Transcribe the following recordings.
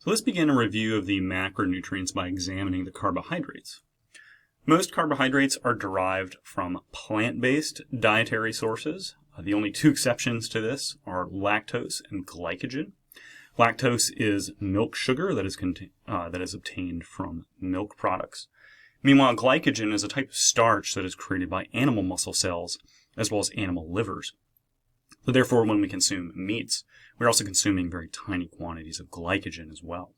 So let's begin a review of the macronutrients by examining the carbohydrates. Most carbohydrates are derived from plant-based dietary sources. The only two exceptions to this are lactose and glycogen. Lactose is milk sugar that is obtained from milk products. Meanwhile, glycogen is a type of starch that is created by animal muscle cells as well as animal livers. So therefore, when we consume meats, we're also consuming very tiny quantities of glycogen as well.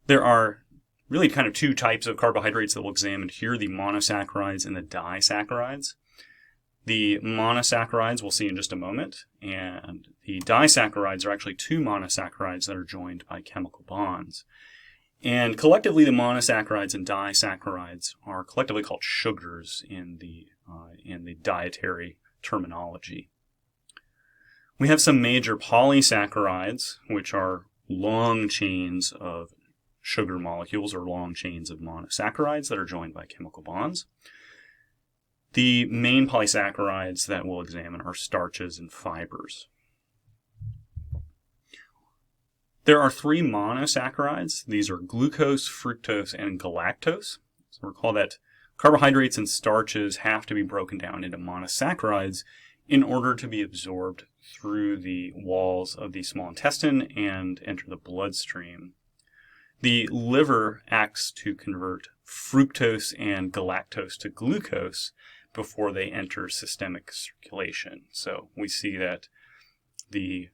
There are really kind of two types of carbohydrates that we'll examine here, the monosaccharides and the disaccharides. The monosaccharides we'll see in just a moment, and the disaccharides are actually two monosaccharides that are joined by chemical bonds. And collectively, the monosaccharides and disaccharides are collectively called sugars in the dietary terminology. We have some major polysaccharides, which are long chains of sugar molecules or long chains of monosaccharides that are joined by chemical bonds. The main polysaccharides that we'll examine are starches and fibers. There are three monosaccharides. These are glucose, fructose, and galactose. So recall that carbohydrates and starches have to be broken down into monosaccharides in order to be absorbed through the walls of the small intestine and enter the bloodstream. The liver acts to convert fructose and galactose to glucose before they enter systemic circulation. So we see that the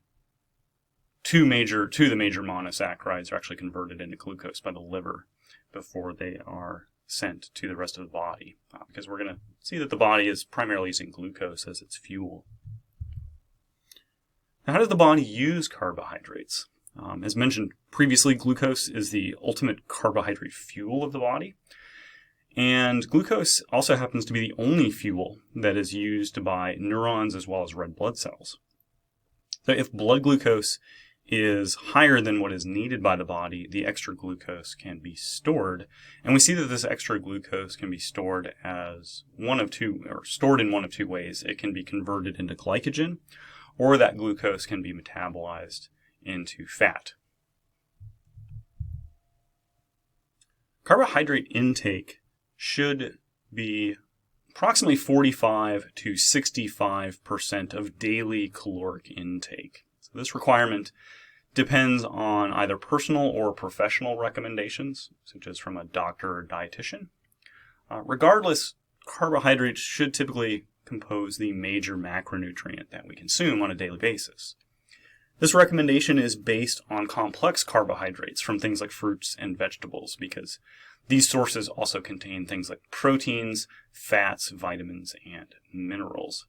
two of the major monosaccharides are actually converted into glucose by the liver before they are sent to the rest of the body, because we're going to see that the body is primarily using glucose as its fuel. Now, how does the body use carbohydrates? As mentioned previously, glucose is the ultimate carbohydrate fuel of the body. And glucose also happens to be the only fuel that is used by neurons as well as red blood cells. So if blood glucose is higher than what is needed by the body, the extra glucose can be stored. And we see that this extra glucose can be stored as stored in one of two ways. It can be converted into glycogen, or that glucose can be metabolized into fat. Carbohydrate intake should be approximately 45 to 65% of daily caloric intake. So this requirement depends on either personal or professional recommendations, such as from a doctor or dietitian. Regardless, carbohydrates should typically compose the major macronutrient that we consume on a daily basis. This recommendation is based on complex carbohydrates from things like fruits and vegetables, because these sources also contain things like proteins, fats, vitamins, and minerals.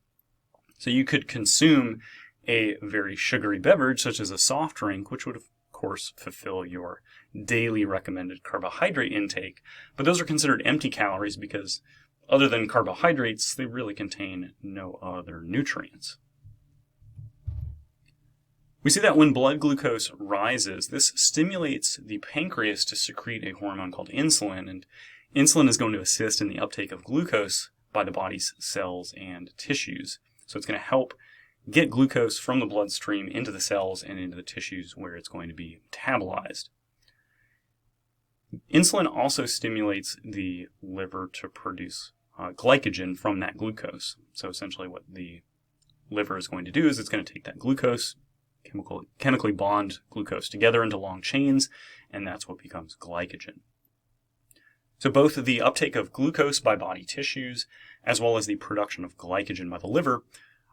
So you could consume a very sugary beverage, such as a soft drink, which would, of course, fulfill your daily recommended carbohydrate intake. But those are considered empty calories because, other than carbohydrates, they really contain no other nutrients. We see that when blood glucose rises, this stimulates the pancreas to secrete a hormone called insulin, and insulin is going to assist in the uptake of glucose by the body's cells and tissues. So it's going to help get glucose from the bloodstream into the cells and into the tissues where it's going to be metabolized. Insulin also stimulates the liver to produce glycogen from that glucose. So essentially what the liver is going to do is it's going to take that glucose, chemically bond glucose together into long chains, and that's what becomes glycogen. So both the uptake of glucose by body tissues as well as the production of glycogen by the liver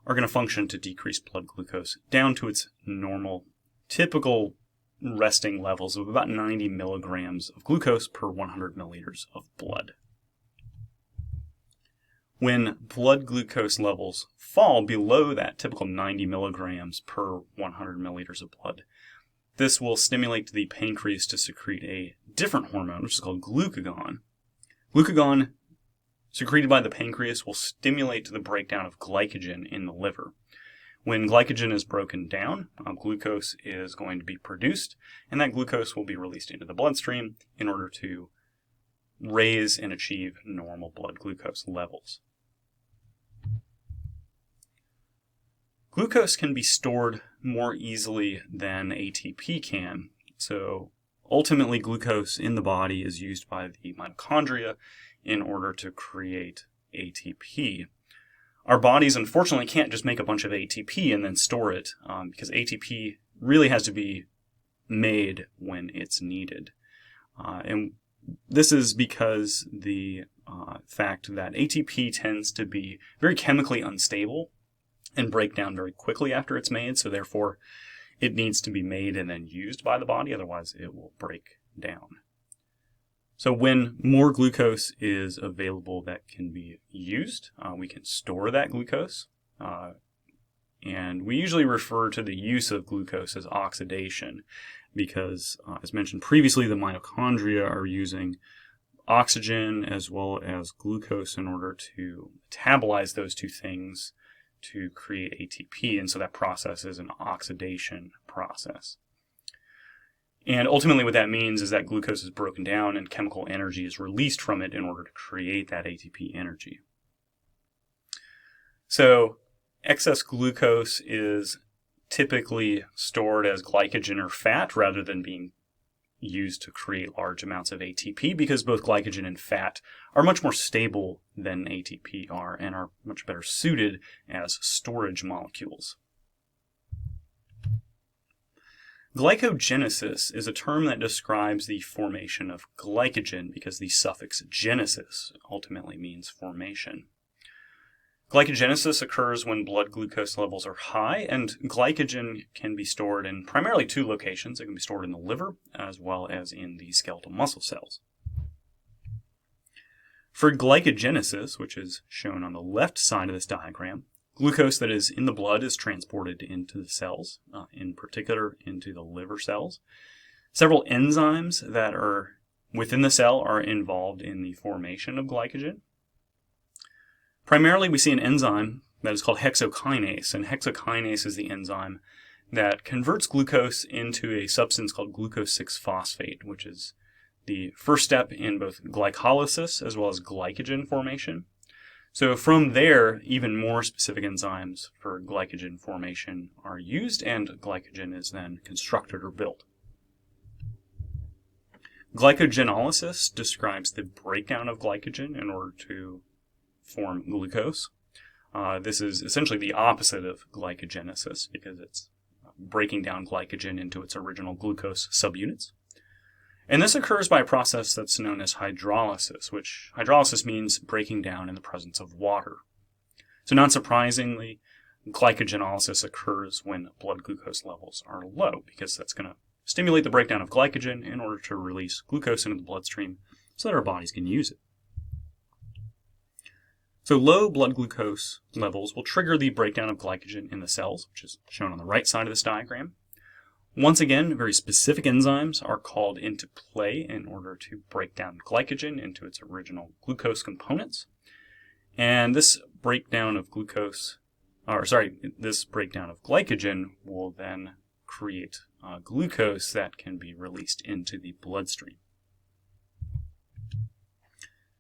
are going to function to decrease blood glucose down to its normal, typical resting levels of about 90 milligrams of glucose per 100 milliliters of blood. When blood glucose levels fall below that typical 90 milligrams per 100 milliliters of blood, this will stimulate the pancreas to secrete a different hormone, which is called glucagon. Glucagon, secreted by the pancreas, will stimulate the breakdown of glycogen in the liver. When glycogen is broken down, glucose is going to be produced, and that glucose will be released into the bloodstream in order to raise and achieve normal blood glucose levels. Glucose can be stored more easily than ATP can. So ultimately, glucose in the body is used by the mitochondria in order to create ATP. Our bodies, unfortunately, can't just make a bunch of ATP and then store it, because ATP really has to be made when it's needed. And this is because the fact that ATP tends to be very chemically unstable and break down very quickly after it's made, so therefore it needs to be made and then used by the body, otherwise it will break down. So when more glucose is available that can be used, we can store that glucose. And we usually refer to the use of glucose as oxidation because, as mentioned previously, the mitochondria are using oxygen as well as glucose in order to metabolize those two things to create ATP, and so that process is an oxidation process. And ultimately what that means is that glucose is broken down and chemical energy is released from it in order to create that ATP energy. So excess glucose is typically stored as glycogen or fat rather than being used to create large amounts of ATP, because both glycogen and fat are much more stable than ATP are and are much better suited as storage molecules. Glycogenesis is a term that describes the formation of glycogen because the suffix genesis ultimately means formation. Glycogenesis occurs when blood glucose levels are high, and glycogen can be stored in primarily two locations. It can be stored in the liver as well as in the skeletal muscle cells. For glycogenesis, which is shown on the left side of this diagram, glucose that is in the blood is transported into the cells, in particular into the liver cells. Several enzymes that are within the cell are involved in the formation of glycogen. Primarily, we see an enzyme that is called hexokinase, and hexokinase is the enzyme that converts glucose into a substance called glucose 6-phosphate, which is the first step in both glycolysis as well as glycogen formation. So from there, even more specific enzymes for glycogen formation are used, and glycogen is then constructed or built. Glycogenolysis describes the breakdown of glycogen in order to form glucose. This is essentially the opposite of glycogenesis because it's breaking down glycogen into its original glucose subunits. And this occurs by a process that's known as hydrolysis, which hydrolysis means breaking down in the presence of water. So not surprisingly, glycogenolysis occurs when blood glucose levels are low because that's going to stimulate the breakdown of glycogen in order to release glucose into the bloodstream so that our bodies can use it. So low blood glucose levels will trigger the breakdown of glycogen in the cells, which is shown on the right side of this diagram. Once again, very specific enzymes are called into play in order to break down glycogen into its original glucose components. And this breakdown of glycogen will then create glucose that can be released into the bloodstream.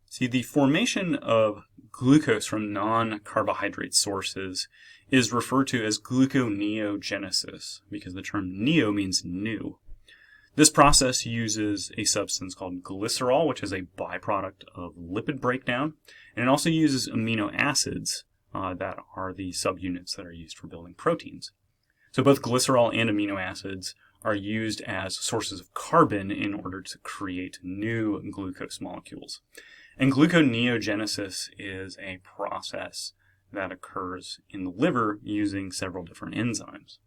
See, the formation of glucose from non-carbohydrate sources is referred to as gluconeogenesis because the term neo means new. This process uses a substance called glycerol, which is a byproduct of lipid breakdown, and it also uses amino acids that are the subunits that are used for building proteins. So both glycerol and amino acids are used as sources of carbon in order to create new glucose molecules. And gluconeogenesis is a process that occurs in the liver using several different enzymes.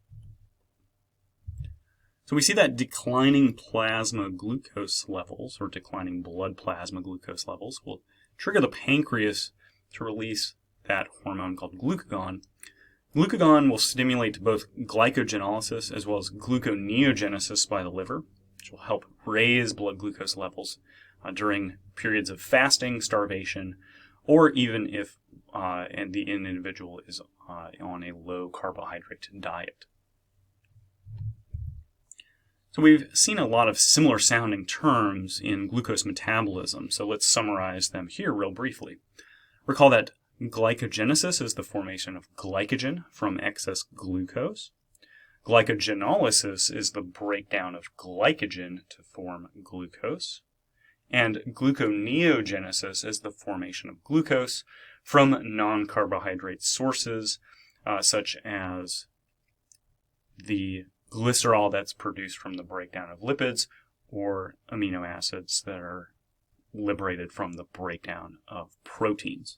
So we see that declining plasma glucose levels, or declining blood plasma glucose levels, will trigger the pancreas to release that hormone called glucagon. Glucagon will stimulate both glycogenolysis as well as gluconeogenesis by the liver, which will help raise blood glucose levels during periods of fasting, starvation, or even if the individual is on a low carbohydrate diet. So we've seen a lot of similar sounding terms in glucose metabolism, so let's summarize them here real briefly. Recall that glycogenesis is the formation of glycogen from excess glucose. Glycogenolysis is the breakdown of glycogen to form glucose. And gluconeogenesis is the formation of glucose from non-carbohydrate sources, such as the glycerol that's produced from the breakdown of lipids, or amino acids that are liberated from the breakdown of proteins.